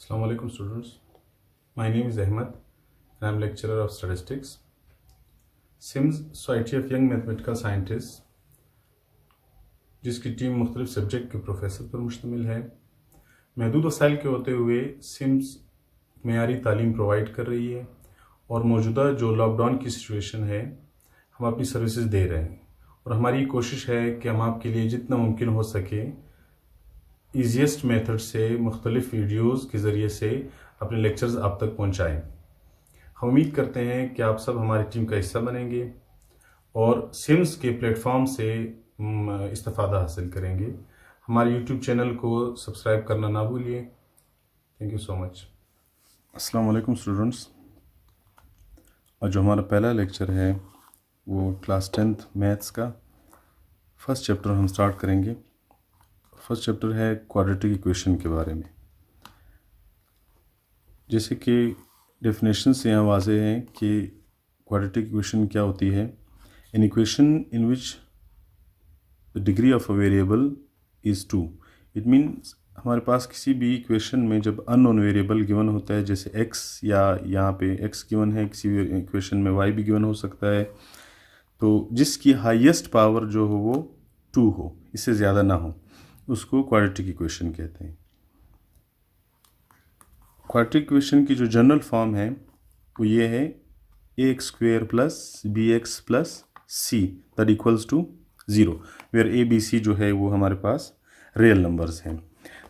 Assalamu alaikum students. My name is Ahmed and I am lecturer of statistics. SYMS society of young mathematical scientist जिसकी team मुख्तलिफ subject के professor पर मुश्तमिल है, महदूद वसाइल के होते हुए सिम्स मेयारी तालीम प्रोवाइड कर रही है और मौजूदा जो लॉकडाउन की सिचुएशन है हम अपनी सर्विसेज दे रहे हैं और हमारी कोशिश है कि हम आपके लिए जितना मुमकिन हो सके ईजीएस्ट मेथड से मुख्तलिफ वीडियोज़ के ज़रिए से अपने लेक्चर्स आप तक पहुँचाएँ। हम उम्मीद करते हैं कि आप सब हमारी टीम का हिस्सा बनेंगे और सिम्स के प्लेटफॉर्म से इस्तिफ़ादा हासिल करेंगे। हमारे यूट्यूब चैनल को सब्सक्राइब करना ना भूलिए। Thank you so much. अस्सलाम वालेकुम स्टूडेंट्स। और जो हमारा पहला लेक्चर है वो क्लास 10th मैथ्स का फर्स्ट चैप्टर हम स्टार्ट करेंगे। फर्स्ट चैप्टर है क्वाड्रेटिक इक्वेशन के बारे में। जैसे कि डेफिनेशन से यहाँ वाज़ेह है कि क्वाड्रेटिक इक्वेशन क्या होती है। N equation in which the degree of a variable is 2। It means हमारे पास किसी भी इक्वेशन में जब अननोन वेरिएबल गिवन होता है, जैसे x या यहाँ पे x गिवन है, किसी इक्वेशन में y भी गिवन हो सकता है, तो जिसकी हाईएस्ट पावर जो हो वो 2 हो, इससे ज़्यादा ना हो, उसको क्वाड्रेटिक इक्वेशन कहते हैं। क्वाड्रेटिक इक्वेशन की जो जनरल फॉर्म है वो ये है ax square plus bx plus c that equals to 0, where a b c जो है वो हमारे पास रियल नंबर्स हैं।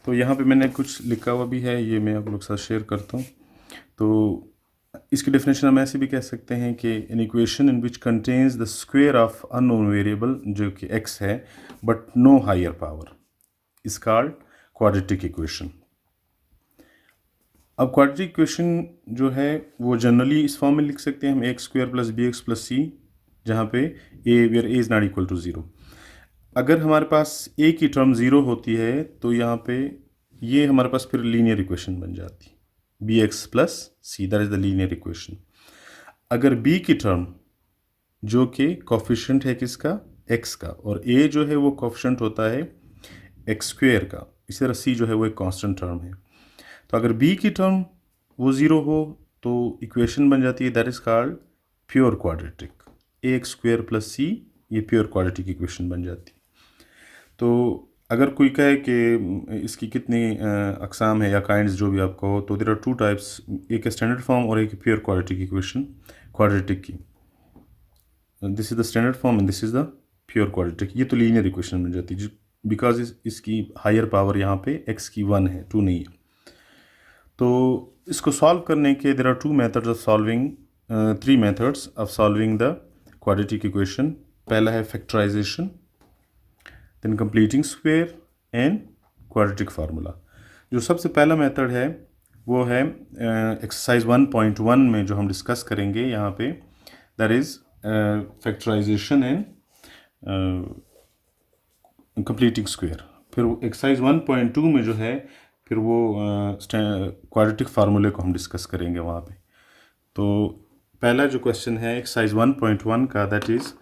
तो यहाँ पे मैंने कुछ लिखा हुआ भी है, ये मैं आप लोग के साथ शेयर करता हूँ। तो इसकी डेफिनेशन हम ऐसे भी कह सकते हैं कि an equation in which contains the square of unknown variable जो कि x है but no higher power is called quadratic equation. अब क्वाड्रेटिक इक्वेशन जो है वो जनरली इस फॉर्म में लिख सकते हैं हम x square plus b x plus c, जहाँ पे a where a is not equal to 0। अगर हमारे पास ए की टर्म 0 होती है तो यहाँ पे ये हमारे पास फिर लीनियर इक्वेशन बन जाती, B x plus C, that is the linear equation. अगर बी की टर्म जो कि कोफिशिएंट है किसका, एक्स का, और ए जो है वो कोफिशिएंट होता है एक्स स्क्वेयर का, इसी तरह सी जो है वो एक कांस्टेंट टर्म है। तो अगर b की टर्म वो 0 हो तो इक्वेशन बन जाती है that is called pure quadratic. A x square plus c, ये प्योर क्वाड्रेटिक इक्वेशन बन जाती है। तो अगर कोई कहे कि इसकी कितनी अकसाम है या काइंड्स जो भी आप कहो, तो देयर आर 2 टाइप्स, एक स्टैंडर्ड फॉर्म और एक प्योर क्वाड्रेटिक इक्वेशन क्वाड्रेटिक की। This is the standard form and this is the pure quadratic. ये तो लीनियर इक्वेशन बन जाती है बिकॉज इसकी हायर पावर यहाँ पे x की 1 है, 2 नहीं है। तो इसको सॉल्व करने के there are 2 methods of solving, 3 methods of solving the quadratic equation. पहला है factorisation, then completing square and quadratic formula. जो सबसे पहला मेथड है वो है एक्सरसाइज 1.1 में जो हम डिस्कस करेंगे यहाँ पे, that is factorisation and completing square. फिर एक्सरसाइज 1.2 में जो है फिर वो क्वाड्रेटिक फार्मूले को हम डिस्कस करेंगे वहाँ पे। तो पहला जो क्वेश्चन है एक्सरसाइज 1.1 का, that is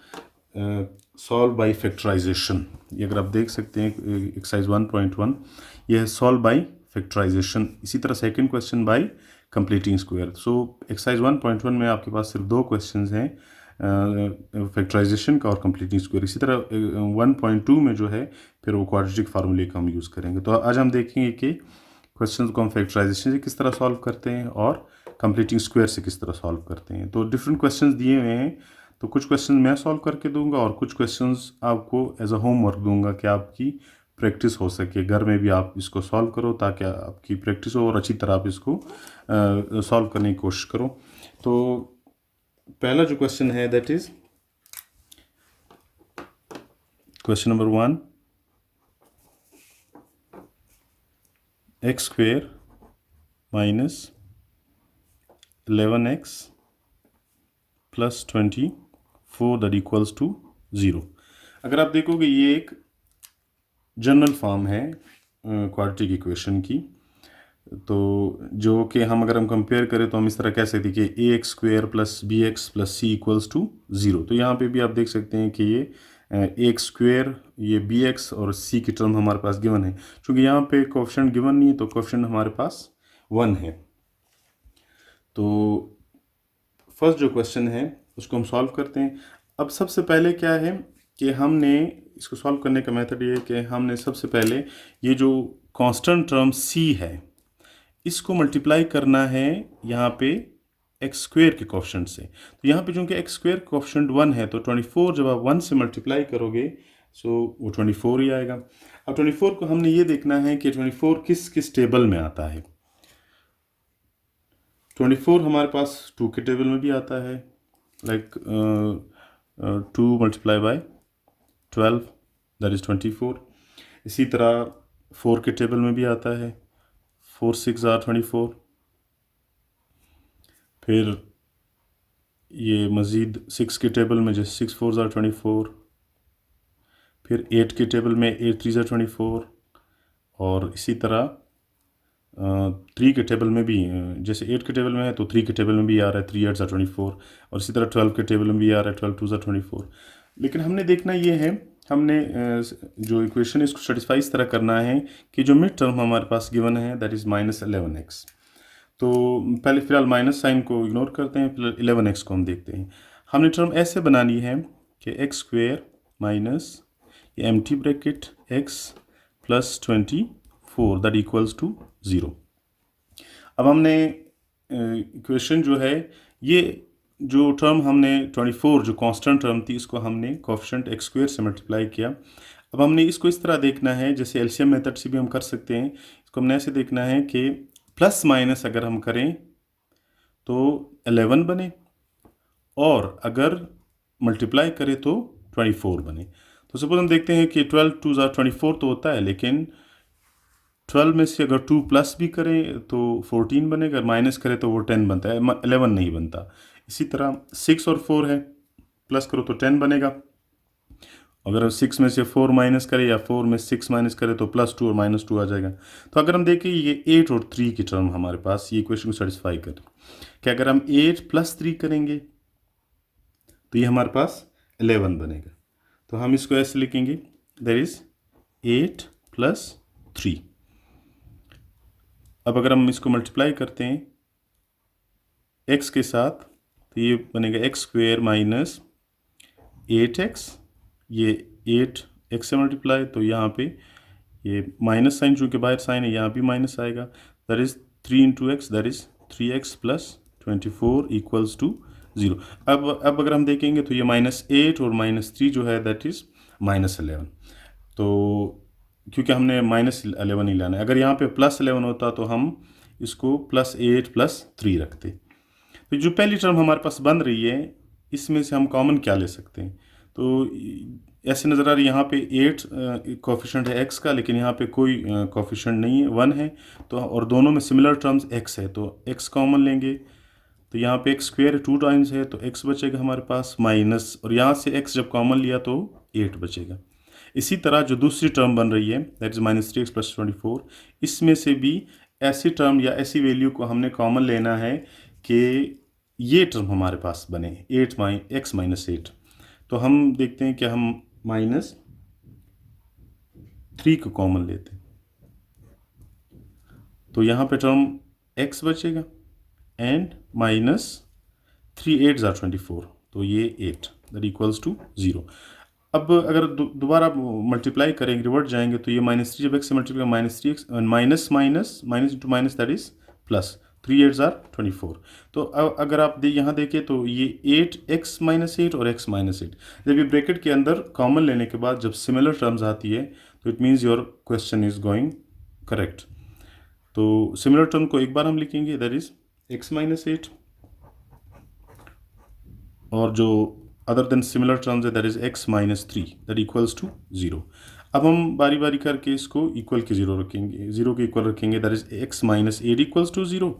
solve by factorisation. ये अगर आप देख सकते हैं एक्सरसाइज 1.1 ये है सॉल्व बाय फैक्टराइजेशन। इसी तरह second question by completing square. So exercise 1.1 में आपके पास सिर्फ 2 क्वेश्चन हैं, फैक्टराइजेशन का और कंप्लीटिंग स्क्वायर। इसी तरह 1.2 में जो है फिर वो क्वाड्रेटिक फार्मूले का हम यूज़ करेंगे। तो आज हम देखेंगे कि क्वेश्चन को हम फैक्टराइजेशन से किस तरह सॉल्व करते हैं और कंप्लीटिंग स्क्वायर से किस तरह सॉल्व करते हैं। तो डिफरेंट क्वेश्चन दिए हुए हैं, तो कुछ क्वेश्चन मैं सॉल्व करके दूंगा और कुछ क्वेश्चन आपको एज अ होमवर्क दूंगा कि आपकी प्रैक्टिस हो सके, घर में भी आप इसको सॉल्व करो ताकि आपकी प्रैक्टिस हो और अच्छी तरह आप इसको सॉल्व करने की कोशिश करो। तो पहला जो क्वेश्चन है that is question number 1, X square minus 11x plus 24 that equals to 0। अगर आप देखोगे ये एक जनरल फॉर्म है क्वाड्रेटिक इक्वेशन की, तो जो कि अगर हम कंपेयर करें तो हम इस तरह कह सकते हैं कि a x square plus b x plus c equals to 0। तो यहाँ पे भी आप देख सकते हैं कि ये ए एक्स स्क्वेयर, ये बी एक्स और सी की टर्म हमारे पास गिवन है। चूँकि यहाँ पे कोएफिशिएंट गिवन नहीं है तो कोएफिशिएंट हमारे पास 1 है। तो फर्स्ट जो क्वेश्चन है उसको हम सॉल्व करते हैं। अब सबसे पहले क्या है कि हमने इसको सॉल्व करने का मेथड ये है कि हमने सबसे पहले ये जो कांस्टेंट टर्म c है इसको मल्टीप्लाई करना है यहाँ पे एक्स स्क्वेयर के कोएफिशिएंट से। तो यहाँ पे चूंकि एक्स स्क्वेयर कोएफिशिएंट 1 है तो 24 जब आप 1 से मल्टीप्लाई करोगे सो वो 24 ही आएगा। अब 24 को हमने ये देखना है कि 24 किस किस टेबल में आता है। 24 हमारे पास 2 के टेबल में भी आता है, like 2 multiply by 12 that is 24। इसी तरह 4 के टेबल में भी आता है, 4 6 आर 24। फिर ये मज़ीद 6 के टेबल में जैसे 6 4 आर 24। फिर 8 के टेबल में 8 3 आर 24। और इसी तरह 3 के टेबल में भी जैसे 8 के टेबल में है तो 3 के टेबल में भी आ रहा है 3 8 आर 24। और इसी तरह 12 के टेबल में भी आ रहा है 12 2 आर 24। लेकिन हमने देखना ये है, हमने जो इक्वेशन है इसको सेटिस्फाई इस तरह करना है कि जो मिड टर्म हमारे पास गिवन है दैट इज़ -11x। तो पहले फ़िलहाल माइनस साइन को इग्नोर करते हैं, फिर 11x को हम देखते हैं। हमने टर्म ऐसे बनानी है कि एक्स स्क्वेयर माइनस ये empty bracket x plus 24 that equals to 0। अब हमने इक्वेशन जो है ये जो टर्म हमने 24 जो कांस्टेंट टर्म थी इसको हमने कोएफिशिएंट एक्स स्क्वेयर से मल्टीप्लाई किया। अब हमने इसको इस तरह देखना है जैसे एलसीएम मेथड से भी हम कर सकते हैं। इसको हमने ऐसे देखना है कि प्लस माइनस अगर हम करें तो 11 बने और अगर मल्टीप्लाई करें तो 24 बने। तो सपोज हम देखते हैं कि 12 2 आर 24 तो होता है, लेकिन 12 में से अगर 2 प्लस भी करें तो 14 बनेगा, अगर माइनस करें तो वो 10 बनता है, 11 नहीं बनता। इसी तरह 6 और 4 है, प्लस करो तो 10 बनेगा। अगर 6 में से 4 माइनस करें या 4 में 6 माइनस करें तो +2 और -2 आ जाएगा। तो अगर हम देखें ये 8 और 3 की टर्म हमारे पास ये इक्वेशन को सेटिस्फाई करें कि अगर हम 8 + 3 करेंगे तो ये हमारे पास 11 बनेगा। तो हम इसको ऐसे लिखेंगे दैट इज़ 8 + 3। अब अगर हम इसको मल्टीप्लाई करते हैं x के साथ तो ये बनेगा एक्स स्क्वेयर माइनस 8x, ये 8x से मल्टीप्लाई तो यहाँ पे ये माइनस साइन चूँकि बाहर साइन है यहाँ भी माइनस आएगा, that is 3 × x that is 3x + 24 equals to 0। अब अगर हम देखेंगे तो ये -8 और -3 जो है दैट इज़ -11। तो क्योंकि हमने -11 ही लाना है, अगर यहाँ पे +11 होता तो हम इसको +8 + 3 रखते। तो जो पहली टर्म हमारे पास बन रही है इसमें से हम कॉमन क्या ले सकते हैं। तो ऐसे नज़र आ रही है यहाँ पे 8 कोएफिशिएंट है x का, लेकिन यहाँ पे कोई कोएफिशिएंट नहीं है, 1 है। तो और दोनों में सिमिलर टर्म्स x है तो x कॉमन लेंगे तो यहाँ पे एक्स स्क्वेयर 2 टाइम्स है तो x बचेगा हमारे पास माइनस, और यहाँ से x जब कॉमन लिया तो 8 बचेगा। इसी तरह जो दूसरी टर्म बन रही है दैट इज़ -3x + 24, इसमें से भी ऐसी टर्म या ऐसी वैल्यू को हमने कॉमन लेना है कि ये टर्म हमारे पास बने 8x - 8। तो हम देखते हैं कि हम -3 को कॉमन लेते हैं तो यहाँ पे टर्म x बचेगा एंड -3 8 आर 24 तो ये 8 दैट इक्वल्स टू 0। अब अगर दोबारा मल्टीप्लाई करेंगे रिवर्ट जाएंगे तो ये -3 जब x से multiply -3x minus into minus that is plus 3 8 or 24। तो अगर आप यहाँ देखें तो ये 8x - 8 और x - 8 जब ये ब्रैकेट के अंदर कॉमन लेने के बाद जब सिमिलर टर्म्स आती है तो it means your question is going correct. तो सिमिलर टर्म को एक बार हम लिखेंगे दैट इज x - 8 और जो अदर देन सिमिलर टर्म्स है that is x - 3 that equals to 0। अब हम बारी बारी करके इसको इक्वल के 0 रखेंगे, 0 के इक्वल रखेंगे that is x - 8 equals to 0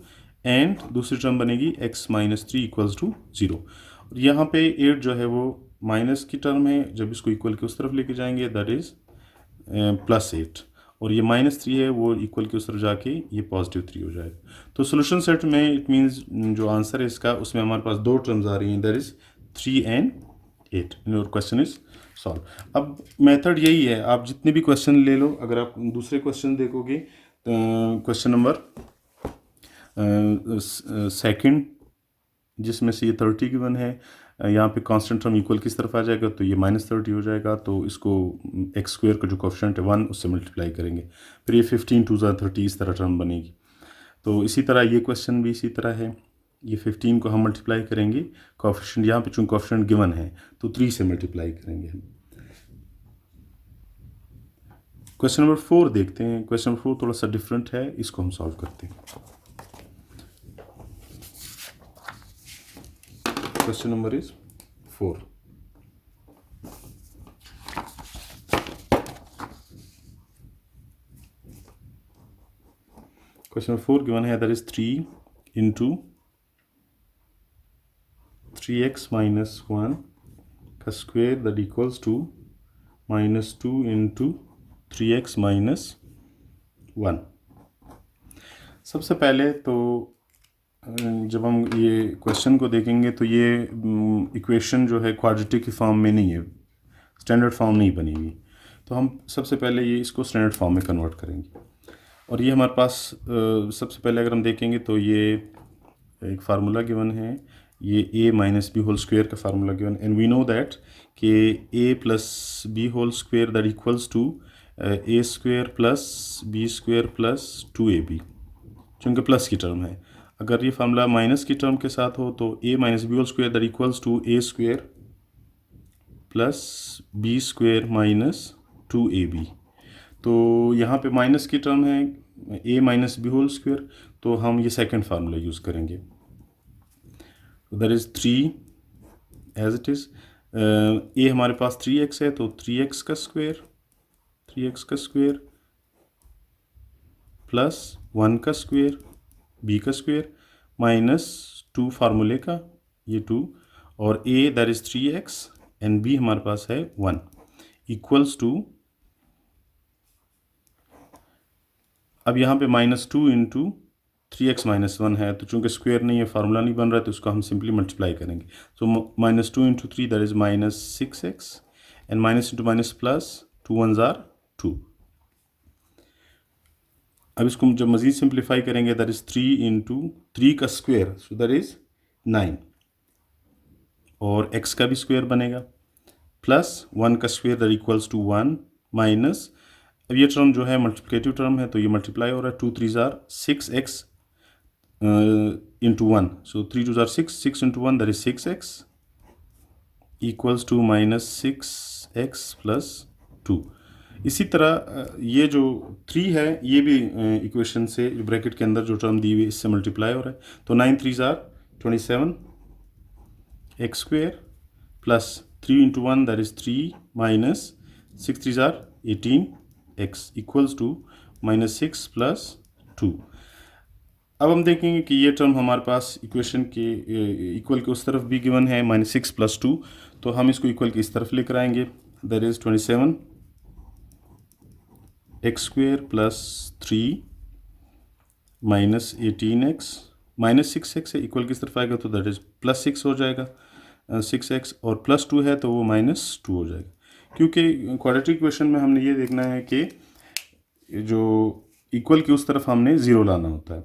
and दूसरी टर्म बनेगी x - 3 इक्वल्स टू 0। और यहाँ पे 8 जो है वो माइनस की टर्म है, जब इसको इक्वल के उस तरफ लेके जाएंगे दैट इज +8 और ये -3 है वो इक्वल के उस तरफ जाके ये +3 हो जाएगा। तो सोल्यूशन सेट में इट मीन्स जो आंसर है इसका उसमें हमारे पाज 2 टर्म्स आ रही हैं that is 3 and 8 your question is solve. अब मेथड यही है, आप जितने भी क्वेश्चन ले लो, अगर आप दूसरे क्वेश्चन देखोगे क्वेश्चन नंबर सेकंड जिसमें से ये 30 गिवन है, यहाँ पे कांस्टेंट टर्म इक्वल किस तरफ आ जाएगा, तो ये -30 हो जाएगा। तो इसको एक्स स्क्वायर का जो कोफिशिएंट है 1 उससे मल्टीप्लाई करेंगे, फिर ये 15 2 30 इस तरह टर्म बनेगी। तो इसी तरह ये क्वेश्चन भी इसी तरह है, ये 15 को हम मल्टीप्लाई करेंगे, कोफिशिएंट यहाँ पे चूँकि कोफिशिएंट गिवन है तो 3 से मल्टीप्लाई करेंगे हम। क्वेश्चन नंबर 4 देखते हैं। क्वेश्चन नंबर 4 थोड़ा सा डिफरेंट है, इसको हम सॉल्व करते हैं। Question number is 4। Question number 4 given है, that is 3 into 3x minus 1 का square that equals to -2 into 3x minus 1। सबसे पहले तो जब हम ये क्वेश्चन को देखेंगे तो ये इक्वेशन जो है क्वाड्रेटिक की फॉर्म में नहीं है, स्टैंडर्ड फॉर्म नहीं बनी हुई। तो हम सबसे पहले ये इसको स्टैंडर्ड फॉर्म में कन्वर्ट करेंगे। और ये हमारे पास सबसे पहले अगर हम देखेंगे तो ये एक फार्मूला गिवन है, ये a minus B whole square का formula given, and we know that कि a plus b whole square that equals to a square plus B square plus 2ab, चूँकि प्लस की टर्म है। अगर ये फार्मूला माइनस की टर्म के साथ हो तो a minus B whole square that equals to a square plus B square minus 2ab। तो यहाँ पे माइनस की टर्म है a minus B whole square, तो हम ये सेकंड फार्मूला यूज़ करेंगे। That is 3 as it is. a हमारे पास 3x है तो 3x का स्क्वायर प्लस 1 का स्क्वायर b का स्क्वायर माइनस 2 फार्मूले का ये 2, और a that is 3x and b हमारे पास है 1 इक्वल्स टू, अब यहाँ पे -2 into 3x minus 1 है, तो चूँकि स्क्वायर नहीं है, फार्मूला नहीं बन रहा है, तो उसको हम सिंपली मल्टीप्लाई करेंगे। सो -2 into 3 that is -6x and minus into minus plus 2 1s are 2। अब इसको जब मज़ीद सिंप्लीफाई करेंगे दैट इज़ 3 into 3 का स्क्वायर, सो दैट इज़ 9, और x का भी स्क्वायर बनेगा, प्लस 1 का square that equals to 1 minus, अब ये टर्म जो है मल्टीप्लिकेटिव टर्म है तो ये मल्टीप्लाई हो रहा है, 2 3s are 6x into 1, so 3 2s are 6, 6 into 1 that is 6x equals to -6x plus 2। इसी तरह ये जो 3 है ये भी इक्वेशन से ब्रैकेट के अंदर जो टर्म दी हुई है इससे मल्टीप्लाई हो रहा है, तो 9 3s are 27 x square plus 3 into 1 that is 3 minus 6 3s are 18 x equals to -6 plus 2। अब हम देखेंगे कि ये टर्म हमारे पास इक्वेशन के इक्वल के उस तरफ भी गिवन है -6 प्लस 2, तो हम इसको इक्वल के इस तरफ लेकर आएंगे, that is 27 x square plus 3 minus 18x minus 6x है, इक्वल किस तरफ आएगा तो दैट इज़ +6 हो जाएगा, 6x और +2 है तो वो -2 हो जाएगा। क्योंकि क्वाड्रेटिक इक्वेशन में हमने ये देखना है कि जो इक्वल की उस तरफ हमने ज़ीरो लाना होता है।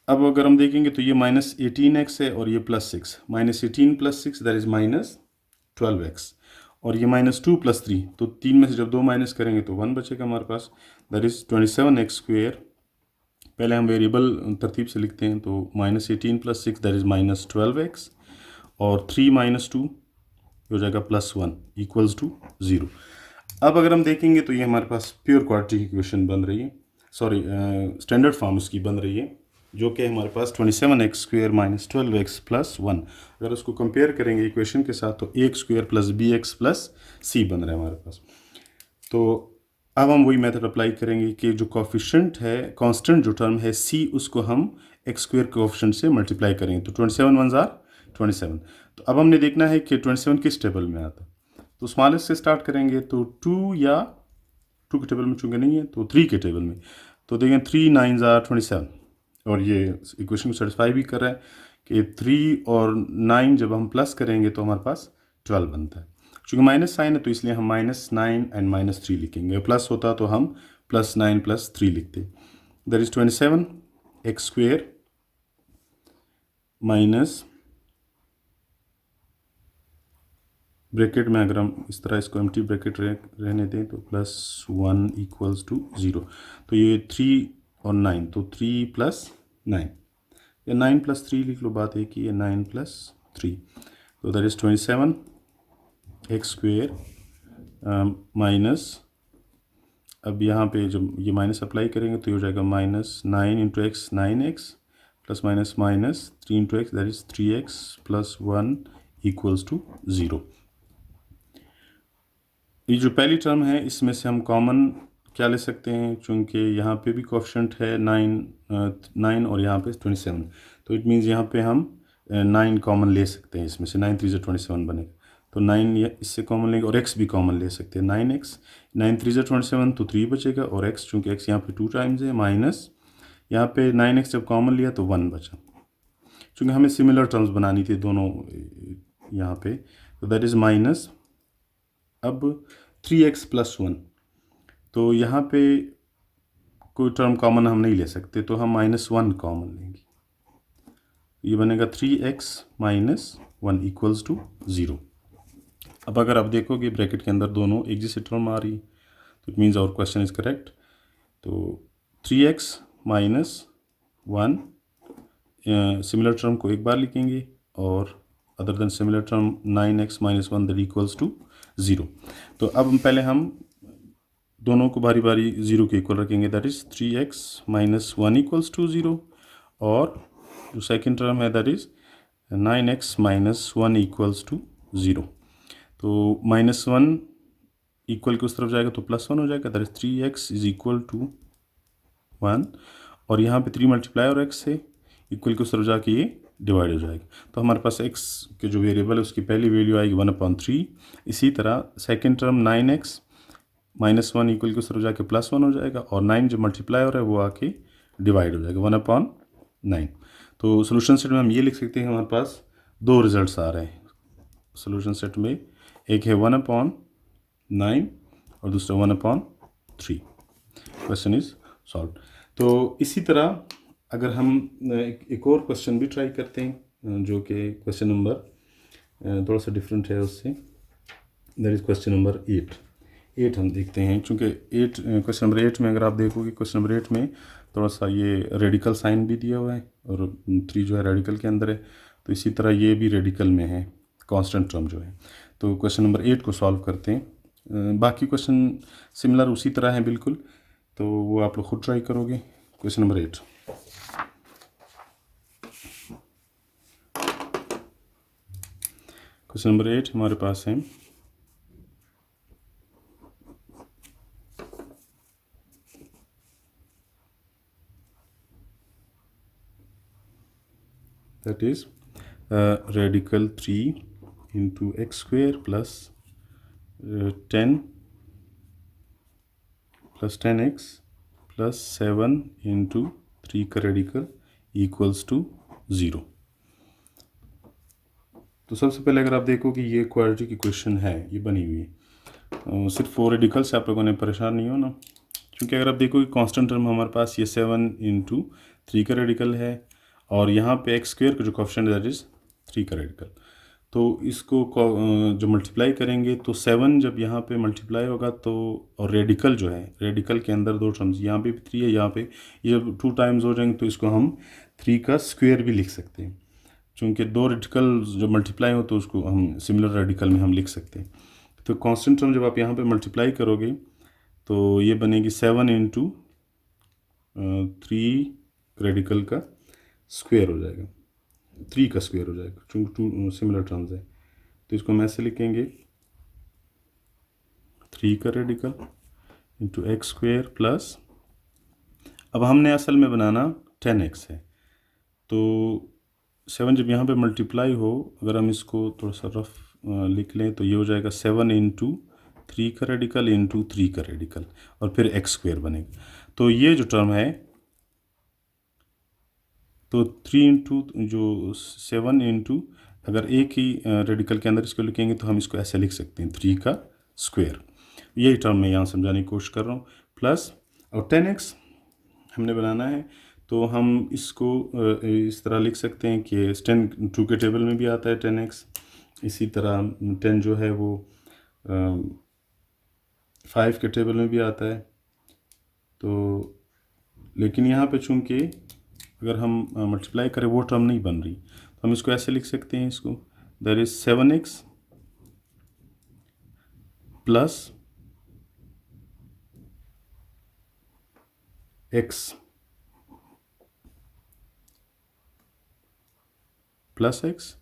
अब अगर हम देखेंगे तो ये -18x है और ये +6, -18 + 6 दैट इज़ -12x, और ये -2 + 3, तो 3 में से जब 2 माइनस करेंगे तो 1 बचेगा हमारे पास, दैट इज़ 27x स्क्वायर। पहले हम वेरिएबल तरतीब से लिखते हैं, तो -18 + 6 दैट इज़ -12x, और 3 - 2 हो जाएगा +1 इक्वल्स टू 0। अब अगर हम देखेंगे तो ये हमारे पास प्योर क्वाड्रेटिक इक्वेशन बन रही है, सॉरी स्टैंडर्ड फॉर्म उसकी बन रही है, जो कि हमारे पास 27x square minus 12x plus 1। अगर उसको कंपेयर करेंगे इक्वेशन के साथ तो a square plus bx plus c बन रहा है हमारे पास। तो अब हम वही मेथड अप्लाई करेंगे कि जो कोफिशिएंट है, कांस्टेंट जो टर्म है c, उसको हम x स्क्वायर कोफिशिएंट से मल्टीप्लाई करेंगे, तो 27 1s are 27। तो अब हमने देखना है कि 27 किस टेबल में आता है, तो स्मॉलेस्ट से स्टार्ट करेंगे, तो 2 या 2 के टेबल में चूँकि नहीं है तो 3 के टेबल में, तो देखें 3 9s are 27, और ये इक्वेशन को सेटिस्फाई भी कर रहा है कि 3 और 9 जब हम प्लस करेंगे तो हमारे पास 12 बनता है। चूँकि माइनस साइन है तो इसलिए हम -9 एंड -3 लिखेंगे, प्लस होता तो हम +9 + 3 लिखते। That is 27 x square minus, bracket में अगर हम इस तरह इसको एम्प्टी ब्रैकेट रहने दें तो +1 इक्वल्स टू 0। तो ये 3 और 9, तो 3 + 9, या 9 + 3 लिख लो, बात एक ही है, 9 + 3, तो that is 27 x square minus, अब यहाँ पे जब ये माइनस अप्लाई करेंगे तो ये हो जाएगा -9 × x 9x plus minus minus 3 × x that is 3x + 1 equals to 0। ये जो पहली टर्म है इसमें से हम कॉमन क्या ले सकते हैं, चूँकि यहाँ पे भी कोएफिशिएंट है 9 और यहाँ पे 27, तो इट मीन्स यहाँ पे हम 9 कॉमन ले सकते हैं इसमें से, 9 × 3 = 27 बनेगा, तो 9 इससे कॉमन लेंगे और x भी कॉमन ले सकते हैं, 9x, 9 × 3 = 27, तो 3 बचेगा, और x चूँकि x यहाँ पे 2 टाइम्स है, माइनस यहाँ पे 9x जब कॉमन लिया तो 1 बचा, चूँकि हमें सिमिलर टर्म्स बनानी थी दोनों यहाँ पे, तो दैट इज़ माइनस, अब 3x + 1, तो यहाँ पे कोई टर्म कॉमन हम नहीं ले सकते, तो हम -1 कॉमन लेंगे, ये बनेगा 3x - 1 इक्वल्स टू 0। अब अगर आप देखोगे ब्रैकेट के अंदर दोनों एक जैसी टर्म आ रही है, तो it means our question is correct. तो 3x - 1 सिमिलर टर्म को एक बार लिखेंगे, और other than similar term 9x - 1 that equals to 0। तो अब पहले हम दोनों को बारी बारी 0 के इक्वल रखेंगे, that is 3x - 1 equals to 0, और जो सेकेंड टर्म है that is 9x - 1 equals to 0। तो -1 इक्वल के उस तरफ जाएगा तो +1 हो जाएगा, दैट इज़ 3x = 1, और यहाँ पे 3 मल्टीप्लाई और x है, इक्वल के उस तरफ जाके ये डिवाइड हो जाएगा, तो हमारे पास x के जो वेरिएबल है उसकी पहली वैल्यू आएगी 1/3। इसी तरह सेकेंड टर्म 9x - 1 इक्वल के उस तरफ जाके +1 हो जाएगा, और 9 जो मल्टीप्लाई हो रहा है वो आके डिवाइड हो जाएगा 1/9। तो सोल्यूशन सेट में हम ये लिख सकते हैं, हमारे पास दो रिजल्ट्स आ रहे हैं सोल्यूशन सेट में, एक है 1/9 और दूसरा 1/3। Question is solve. तो इसी तरह अगर हम एक और क्वेश्चन भी ट्राई करते हैं, जो कि क्वेश्चन नंबर थोड़ा सा डिफरेंट है उससे, दैट इज़ क्वेश्चन नंबर 8 हम देखते हैं, चूँकि क्वेश्चन नंबर 8 में अगर आप देखोगे, क्वेश्चन नंबर 8 में थोड़ा सा ये रेडिकल साइन भी दिया हुआ है, और 3 जो है रेडिकल के अंदर है, तो इसी तरह ये भी रेडिकल में है कांस्टेंट टर्म जो है। तो क्वेश्चन नंबर 8 को सॉल्व करते हैं, बाकी क्वेश्चन सिमिलर उसी तरह हैं बिल्कुल, तो वो आप लोग खुद ट्राई करोगे। क्वेश्चन नंबर 8, क्वेश्चन नंबर 8 हमारे पास है, that is radical 3 into x² plus 10 plus 10x plus 7 into 3 का रेडिकल इक्वल्स टू 0। तो सबसे पहले अगर आप देखो कि ये क्वाड्रेटिक इक्वेशन है, ये बनी हुई है, सिर्फ 4 रेडिकल से आप लोगों ने परेशान नहीं हो ना, क्योंकि अगर आप देखो कि कांस्टेंट टर्म हमारे पास ये 7 into 3 का रेडिकल है, और यहाँ पे x² का जो कोएफिशिएंट दैट इज़ 3 का रेडिकल, तो इसको जो मल्टीप्लाई करेंगे तो 7 जब यहाँ पे मल्टीप्लाई होगा तो, और रेडिकल जो है, रेडिकल के अंदर दो टर्म्स, यहाँ पे भी 3 है, यहाँ पे ये जब 2 टाइम्स हो जाएंगे तो इसको हम 3 का स्क्वायर भी लिख सकते हैं, चूँकि दो रेडिकल जब मल्टीप्लाई हो तो उसको हम सिमिलर रेडिकल में हम लिख सकते हैं। तो कांस्टेंट टर्म जब आप यहाँ पे मल्टीप्लाई करोगे तो ये बनेगी 7 into 3 रेडिकल का स्क्वायर हो जाएगा, 3 का स्क्वायर हो जाएगा, चूँकि 2 सिमिलर टर्म्स है, तो इसको हम ऐसे लिखेंगे 3 का रेडिकल इंटू x² प्लस, अब हमने असल में बनाना 10x है, तो 7 जब यहाँ पे मल्टीप्लाई हो, अगर हम इसको थोड़ा सा रफ लिख लें तो ये हो जाएगा 7 into 3 का रेडिकल इंटू 3 का रेडिकल, और फिर x² बनेगा। तो ये जो टर्म है, तो 3 इंटू जो 7 इंटू, अगर एक ही रेडिकल के अंदर इसको लिखेंगे तो हम इसको ऐसे लिख सकते हैं 3 का स्क्वायर, यही टर्म मैं यहाँ समझाने की कोशिश कर रहा हूँ, प्लस और 10x हमने बनाना है, तो हम इसको इस तरह लिख सकते हैं कि 10 2 के टेबल में भी आता है 10x, इसी तरह 10 जो है वो 5 के टेबल में भी आता है। तो लेकिन यहाँ पे चूँकि अगर हम मल्टीप्लाई करें वो टर्म नहीं बन रही, तो हम इसको ऐसे लिख सकते हैं, इसको that is 7x plus x plus x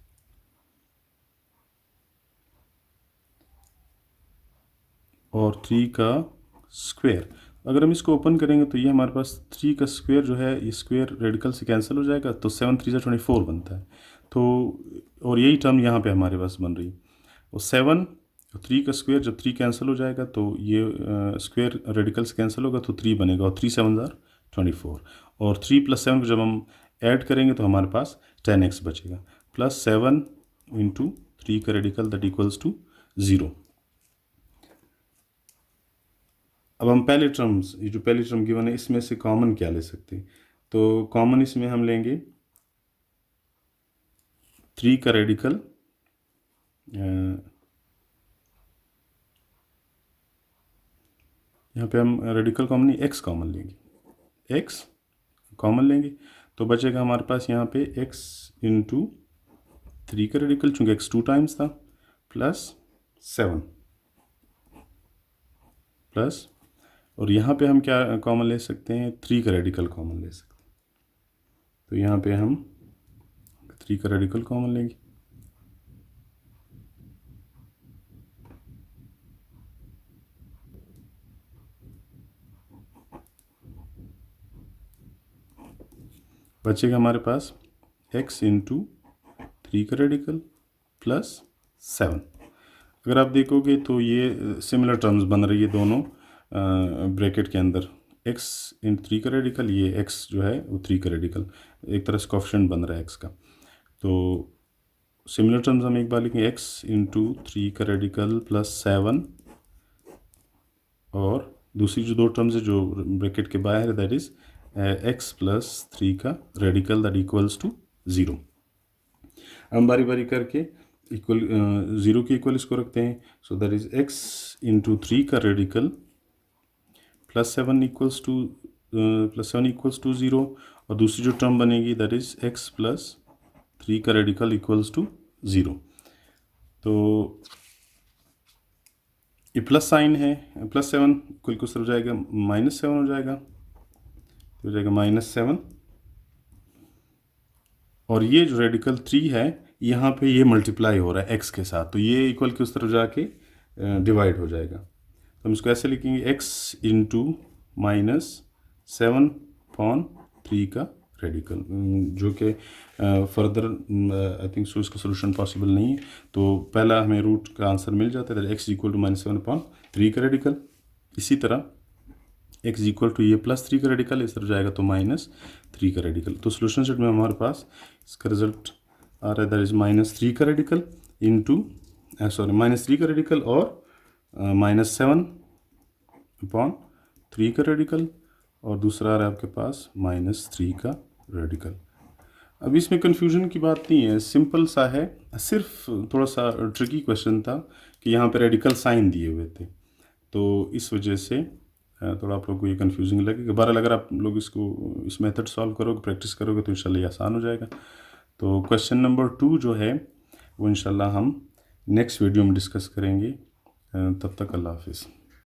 और 3 का स्क्वायर। अगर हम इसको ओपन करेंगे तो ये हमारे पास 3 का स्क्वायर जो है, ये स्क्वायर रेडिकल से कैंसिल हो जाएगा, तो 7 3 से 24 बनता है। तो और यही टर्म यहाँ पे हमारे पास बन रही, और 7 3 का स्क्वायर जब 3 कैंसिल हो जाएगा तो ये स्क्वायर रेडिकल से कैंसिल होगा, तो 3 बनेगा, और 3 7 24, और 3 + 7 को जब हम ऐड करेंगे तो हमारे पास 10x बचेगा, प्लस 7 × 3 का रेडिकल दैट इक्वल्स टू 0। अब हम पहले टर्म्स, ये जो पहली टर्म गिवन है, इसमें से कॉमन क्या ले सकते हैं? तो कॉमन इसमें हम लेंगे 3 का रेडिकल, यहाँ पे हम रेडिकल कॉमन नहीं, x कॉमन लेंगे, x कॉमन लेंगे, तो बचेगा हमारे पास यहाँ पे x × 3 का रेडिकल, चूँकि x 2 टाइम्स था, प्लस 7 प्लस, और यहाँ पे हम क्या कॉमन ले सकते हैं? 3 का रेडिकल कॉमन ले सकते हैं, तो यहाँ पे हम 3 का रेडिकल कॉमन लेंगे, बचेगा हमारे पास x × 3 का रेडिकल प्लस 7। अगर आप देखोगे तो ये सिमिलर टर्म्स बन रही है दोनों ब्रैकेट के अंदर, x × 3 का रेडिकल, ये x जो है वो 3 का रेडिकल, एक तरह से कोएफिशिएंट बन रहा है x का। तो सिमिलर टर्म्स हम एक बार लिखेंगे, x × 3 का रेडिकल प्लस 7, और दूसरी जो दो टर्म्स है जो ब्रैकेट के बाहर है, दैट इज x प्लस 3 का रेडिकल दैट इक्वल्स टू 0। हम बारी बारी करके इक्वल 0 के इक्वल इसको रखते हैं, सो दैट इज x × 3 का रेडिकल प्लस 7 इक्वल्स टू 0, और दूसरी जो टर्म बनेगी दैट इज x प्लस 3 का रेडिकल इक्वल्स टू 0। तो ये प्लस साइन है, प्लस 7 कुल कुछ हो जाएगा, -7 हो जाएगा, तो हो जाएगा -7, और ये जो रेडिकल 3 है यहाँ पे ये मल्टीप्लाई हो रहा है x के साथ, तो ये इक्वल के उस तरफ जाके डिवाइड हो जाएगा। तो हम इसको ऐसे लिखेंगे, x × -7/3 का रेडिकल, जो कि फर्दर आई थिंक सो इसका सोल्यूशन पॉसिबल नहीं है, तो पहला हमें रूट का आंसर मिल जाता है, x = -7/3 का रेडिकल। इसी तरह x = ये +3 का रेडिकल, इस तरफ जाएगा तो -3 का रेडिकल। तो सोल्यूशन सेट में हमारे पास इसका रिजल्ट आ रहा है, दैट इज -3 का रेडिकल -3 का रेडिकल और -7/3 का रेडिकल, और दूसरा आ रहा है आपके पास -3 का रेडिकल। अब इसमें कन्फ्यूजन की बात नहीं है, सिंपल सा है, सिर्फ थोड़ा सा ट्रिकी क्वेश्चन था कि यहाँ पे रेडिकल साइन दिए हुए थे, तो इस वजह से थोड़ा आप लोग को ये कन्फ्यूजिंग लगेगा। बहरहाल अगर आप लोग इसको इस मेथड सॉल्व करोगे, प्रैक्टिस करोगे, तो इंशाल्लाह ये आसान हो जाएगा। तो क्वेश्चन नंबर 2 जो है वो इंशाल्लाह हम नेक्स्ट वीडियो में डिस्कस करेंगे। तब तक अल्लाह हाफिज़।